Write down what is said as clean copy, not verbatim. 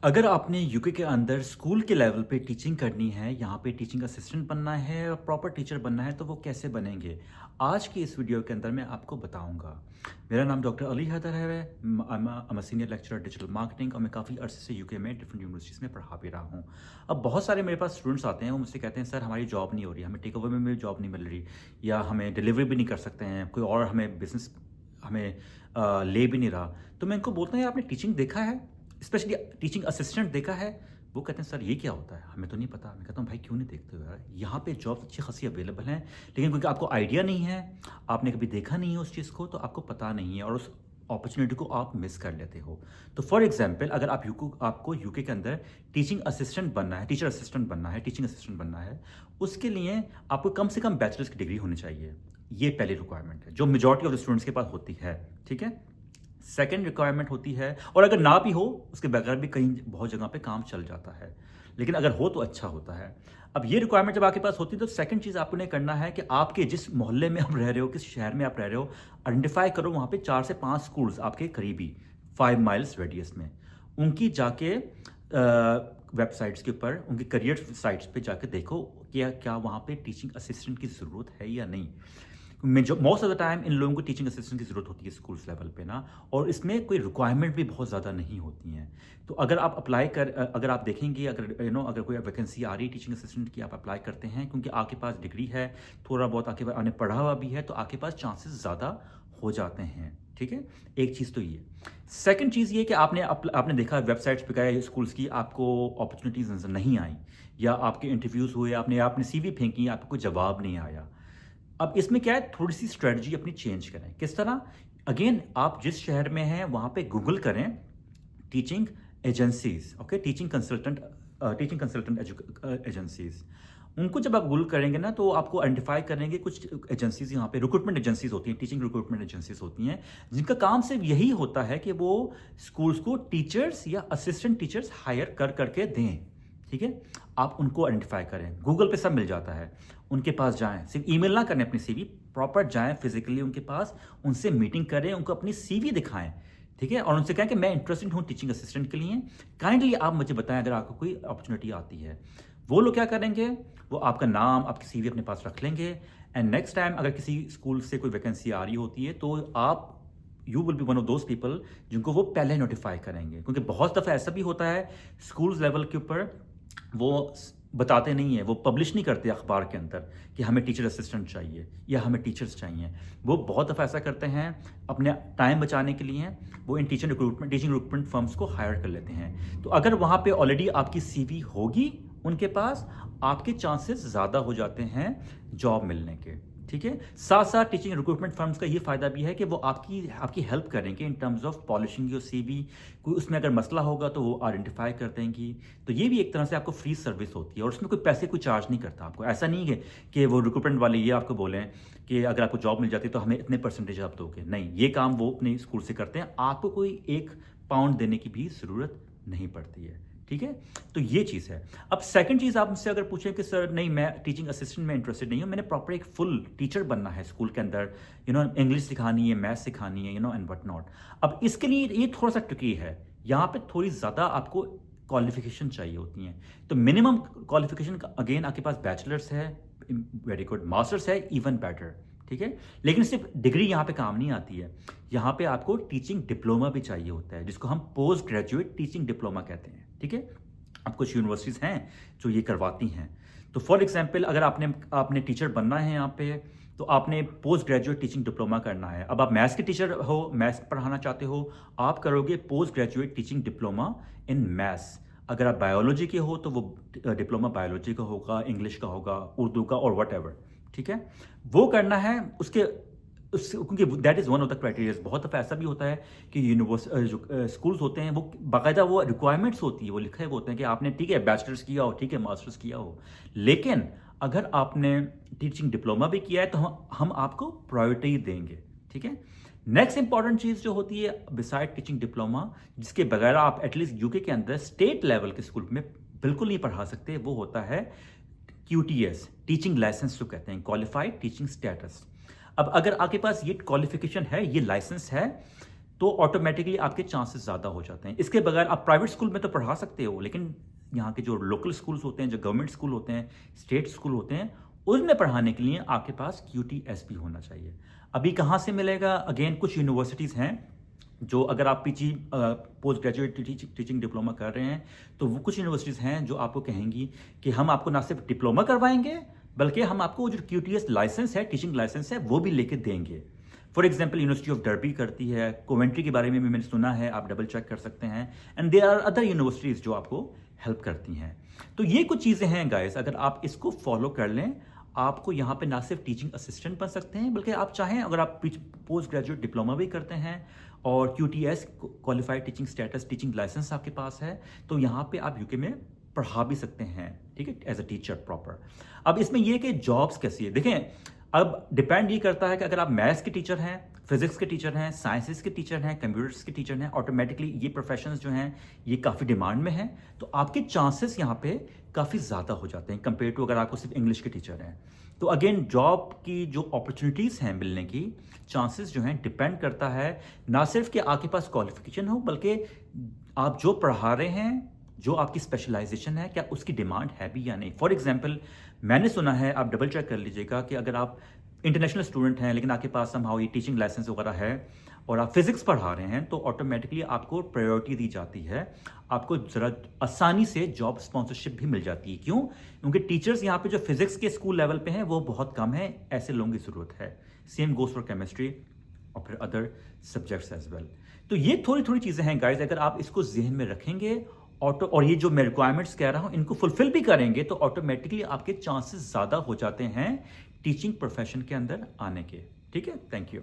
अगर आपने यूके के अंदर स्कूल के लेवल पे टीचिंग करनी है, यहाँ पे टीचिंग असिस्टेंट बनना है और प्रॉपर टीचर बनना है, तो वो कैसे बनेंगे? आज की इस वीडियो के अंदर मैं आपको बताऊँगा। मेरा नाम डॉक्टर अली हैदर है। I am a senior lecturer digital marketing और मैं काफ़ी अरसे से यूके में डिफरेंट यूनिवर्सिटीज़ में पढ़ा भी रहा हूँ। अब बहुत सारे मेरे पास स्टूडेंट्स आते हैं, वो मुझसे कहते हैं सर हमारी जॉब नहीं हो रही, हमें टेक ओवर में भी जॉब नहीं मिल रही या हमें डिलीवरी भी नहीं कर सकते हैं, कोई और हमें बिज़नेस हमें ले भी नहीं रहा। तो मैं इनको बोलता हूँ, यार आपने टीचिंग देखा है? स्पेशली टीचिंग असिस्टेंट देखा है? वो कहते हैं सर ये क्या होता है, हमें तो नहीं पता। मैं कहता हूँ भाई क्यों नहीं देखते हो यार, यहाँ पे जॉब अच्छी खासी अवेलेबल हैं, लेकिन क्योंकि आपको आइडिया नहीं है, आपने कभी देखा नहीं है उस चीज़ को, तो आपको पता नहीं है और उस अपॉर्चुनिटी को आप मिस कर लेते हो। तो फॉर एग्जाम्पल, अगर आपको यूके के अंदर टीचिंग असिस्टेंट बनना है, टीचर असिस्टेंट बनना है, टीचिंग असिस्टेंट बनना है, उसके लिए आपको कम से कम बैचलर्स की डिग्री होनी चाहिए। ये पहली रिक्वायरमेंट है जो मेजॉरिटी ऑफ द स्टूडेंट्स के पास होती है। ठीक है। सेकेंड रिक्वायरमेंट होती है, और अगर ना भी हो उसके बगैर भी कहीं बहुत जगह पे काम चल जाता है, लेकिन अगर हो तो अच्छा होता है। अब ये रिक्वायरमेंट जब आपके पास होती है तो सेकंड चीज़ आपको ने करना है कि आपके जिस मोहल्ले में आप रह रहे हो, किस शहर में आप रह रहे हो, आइडेंटिफाई करो वहाँ पे 4 से 5 स्कूल्स आपके करीबी 5 माइल्स रेडियस में। उनकी जाके वेबसाइट्स के ऊपर, उनकी करियर साइट्स पे जाके देखो कि क्या वहाँ पे टीचिंग असिस्टेंट की ज़रूरत है या नहीं। Most of the time in लोगों को टीचिंग असिस्टेंट की ज़रूरत होती है स्कूल्स लेवल पे ना, और इसमें कोई रिक्वायरमेंट भी बहुत ज़्यादा नहीं होती हैं। तो अगर आप अगर आप देखेंगे, अगर कोई वैकेंसी आ रही है टीचिंग असिस्टेंट की, आप अप्लाई करते हैं क्योंकि आपके पास डिग्री है, थोड़ा बहुत आपने पढ़ा हुआ भी है, तो आपके पास चांसेस ज़्यादा हो जाते हैं। ठीक है। एक चीज़ तो ये। सेकंड चीज़ ये कि आपने देखा वेबसाइट्स पे गए स्कूल्स की, आपको अपॉर्चुनिटीज़ नज़र नहीं आई, या आपके इंटरव्यूज़ हुए, आपने आपने सीवी फेंकी, आपको कोई जवाब नहीं आया। अब इसमें क्या है, थोड़ी सी स्ट्रेटजी अपनी चेंज करें। किस तरह? अगेन, आप जिस शहर में हैं वहां पे गूगल करें teaching agencies, okay, teaching consultant agencies. उनको जब आप गूगल करेंगे ना, तो आपको आइडेंटिफाई करेंगे कुछ एजेंसीज, यहाँ पे रिक्रूटमेंट एजेंसीज होती हैं, टीचिंग रिक्रूटमेंट एजेंसीज होती हैं, जिनका काम सिर्फ यही होता है कि वो स्कूल्स को टीचर्स या असिस्टेंट टीचर्स हायर कर करके दें। ठीक है। आप उनको आइडेंटिफाई करें, गूगल पे सब मिल जाता है। उनके पास जाएं, सिर्फ ईमेल ना करें अपनी सीवी, प्रॉपर जाएं फिजिकली उनके पास, उनसे मीटिंग करें, उनको अपनी सीवी दिखाएं। ठीक है। और उनसे कहें कि मैं इंटरेस्टेड हूं टीचिंग असिस्टेंट के लिए, काइंडली आप मुझे बताएं अगर आपको कोई अपॉर्चुनिटी आती है। वो लोग क्या करेंगे, वो आपका नाम, आपकी सीवी अपने पास रख लेंगे, एंड नेक्स्ट टाइम अगर किसी स्कूल से कोई वैकेंसी आ रही होती है, तो आप you will be one of those people जिनको वो पहले नोटिफाई करेंगे। क्योंकि बहुत दफ़ा ऐसा भी होता है स्कूल्स लेवल के ऊपर, वो बताते नहीं है, वो पब्लिश नहीं करते अखबार के अंदर कि हमें टीचर असिस्टेंट चाहिए या हमें टीचर्स चाहिए। वो बहुत दफ़ा ऐसा करते हैं, अपने टाइम बचाने के लिए वो इन टीचिंग रिक्रूटमेंट फर्म्स को हायर कर लेते हैं। तो अगर वहाँ पे ऑलरेडी आपकी सीवी होगी उनके पास, आपके चांसेस ज़्यादा हो जाते हैं जॉब मिलने के। ठीक है। साथ साथ टीचिंग रिक्रूटमेंट फर्म्स का ये फायदा भी है कि वो आपकी हेल्प करेंगे in terms of polishing your CV. कोई उसमें अगर मसला होगा तो वो आइडेंटिफाई कर देंगी। तो ये भी एक तरह से आपको फ्री सर्विस होती है, और उसमें कोई पैसे कोई चार्ज नहीं करता आपको। ऐसा नहीं है कि वो रिक्रूटमेंट वाले ये आपको बोलें कि अगर आपको जॉब मिल जाती है तो हमें इतने परसेंटेज आप दोगे। नहीं, ये काम वो अपने स्कूल से करते हैं, आपको कोई 1 पाउंड देने की भी ज़रूरत नहीं पड़ती है। ठीक है। तो ये चीज़ है। अब सेकंड चीज़, आप मुझसे अगर पूछें कि सर नहीं, मैं टीचिंग असिस्टेंट में इंटरेस्टेड नहीं हूँ, मैंने प्रॉपर एक फुल टीचर बनना है स्कूल के अंदर, इंग्लिश सिखानी है, मैथ सिखानी है, एंड वट नॉट। अब इसके लिए ये थोड़ा सा ट्रिकी है, यहाँ पे थोड़ी ज़्यादा आपको क्वालिफिकेशन चाहिए होती हैं। तो मिनिमम क्वालिफिकेशन अगेन आपके पास बैचलर्स है, वेरी गुड, मास्टर्स है, इवन बेटर। ठीक है। लेकिन सिर्फ डिग्री यहाँ पे काम नहीं आती है, यहाँ पे आपको टीचिंग डिप्लोमा भी चाहिए होता है, जिसको हम पोस्ट ग्रेजुएट टीचिंग डिप्लोमा कहते हैं। ठीक है। अब कुछ यूनिवर्सिटीज़ हैं जो ये करवाती हैं। तो फॉर एग्जांपल, अगर आपने टीचर बनना है यहाँ पे, तो आपने पोस्ट ग्रेजुएट टीचिंग डिप्लोमा करना है। अब आप मैथ्स के टीचर हो, मैथ्स पढ़ाना चाहते हो, आप करोगे post graduate teaching diploma in maths. अगर आप बायोलॉजी के हो तो वो डिप्लोमा बायोलॉजी का होगा, इंग्लिश का होगा, उर्दू का, और वट एवर। ठीक है। वो करना है क्योंकि that is one of the criterias. बहुत दफ़ा ऐसा भी होता है कि जो स्कूल्स होते हैं, वो बाकायदा वो रिक्वायरमेंट्स होती है, वो लिखे हुए होते हैं कि आपने, ठीक है, बैचलर्स किया हो, ठीक है, मास्टर्स किया हो, लेकिन अगर आपने टीचिंग डिप्लोमा भी किया है तो हम आपको प्रायोरिटी देंगे। ठीक है। नेक्स्ट इंपॉर्टेंट चीज़ जो होती है बिसाइड टीचिंग डिप्लोमा, जिसके बगैर आप एटलीस्ट यूके के अंदर स्टेट लेवल के स्कूल में बिल्कुल नहीं पढ़ा सकते, वो होता है QTS, टीचिंग लाइसेंस जो कहते हैं, क्वालिफाइड टीचिंग स्टेटस। अब अगर आपके पास ये क्वालिफिकेशन है, ये लाइसेंस है, तो ऑटोमेटिकली आपके चांसेस ज़्यादा हो जाते हैं। इसके बगैर आप प्राइवेट स्कूल में तो पढ़ा सकते हो, लेकिन यहाँ के जो लोकल स्कूल्स होते हैं, जो गवर्नमेंट स्कूल होते हैं, स्टेट स्कूल होते हैं, उसमें पढ़ाने के लिए आपके पास QTS भी होना चाहिए। अभी कहाँ से मिलेगा? अगेन कुछ यूनिवर्सिटीज़ हैं जो, अगर आप PG post graduate teaching diploma कर रहे हैं, तो वो कुछ यूनिवर्सिटीज़ हैं जो आपको कहेंगी कि हम आपको ना सिर्फ डिप्लोमा करवाएंगे, बल्कि हम आपको जो QTS लाइसेंस है, टीचिंग लाइसेंस है, वो भी लेके देंगे। For example university of derby करती है, कोवेंट्री के बारे में भी मैंने सुना है, आप डबल चेक कर सकते हैं, and there are other universities जो आपको हेल्प करती हैं। तो ये कुछ चीज़ें हैं गाइस, अगर आप इसको फॉलो कर लें, आपको यहाँ पे ना सिर्फ टीचिंग असिस्टेंट बन सकते हैं, बल्कि आप चाहें, अगर आप पोस्ट ग्रेजुएट डिप्लोमा भी करते हैं और QTS qualified teaching status, teaching license आपके पास है, तो यहाँ पे आप UK में पढ़ा भी सकते हैं, ठीक है, एज अ टीचर प्रॉपर। अब इसमें यह कि जॉब्स कैसी है, देखें, अब डिपेंड ये करता है कि अगर आप मैथ्स के टीचर हैं, फिजिक्स के टीचर हैं, साइंसेस के टीचर हैं, कंप्यूटर्स के टीचर हैं, ऑटोमेटिकली ये प्रोफेशंस जो हैं ये काफ़ी डिमांड में हैं, तो आपके चांसेस यहाँ पे काफ़ी ज़्यादा हो जाते हैं कंपेयर टू अगर आपको सिर्फ इंग्लिश के टीचर हैं। तो अगेन जॉब की जो अपॉर्चुनिटीज़ हैं मिलने की, चांसेस जो हैं डिपेंड करता है ना सिर्फ कि आपके पास क्वालिफिकेशन हो, बल्कि आप जो पढ़ा रहे हैं, जो आपकी स्पेशलाइजेशन है, क्या उसकी डिमांड है भी या नहीं। फॉर एग्जाम्पल, मैंने सुना है, आप डबल चेक कर लीजिएगा, कि अगर आप इंटरनेशनल स्टूडेंट हैं लेकिन आपके पास समहाउ ये टीचिंग लाइसेंस वगैरह है और आप फिजिक्स पढ़ा रहे हैं, तो ऑटोमेटिकली आपको प्रायोरिटी दी जाती है, आपको ज़रा आसानी से जॉब स्पॉन्सरशिप भी मिल जाती है। क्यों? क्योंकि टीचर्स यहाँ पे जो फिजिक्स के स्कूल लेवल पे हैं वो बहुत कम है, ऐसे लोगों की ज़रूरत है। सेम गोज फॉर केमिस्ट्री और फिर अदर सब्जेक्ट्स एज वेल। तो ये थोड़ी थोड़ी चीज़ें हैं गाइज, अगर आप इसको जहन में रखेंगे और ये जो मैं रिक्वायरमेंट्स कह रहा हूं इनको फुलफिल भी करेंगे, तो ऑटोमेटिकली आपके चांसेस ज़्यादा हो जाते हैं टीचिंग प्रोफेशन के अंदर आने के। ठीक है, थैंक यू।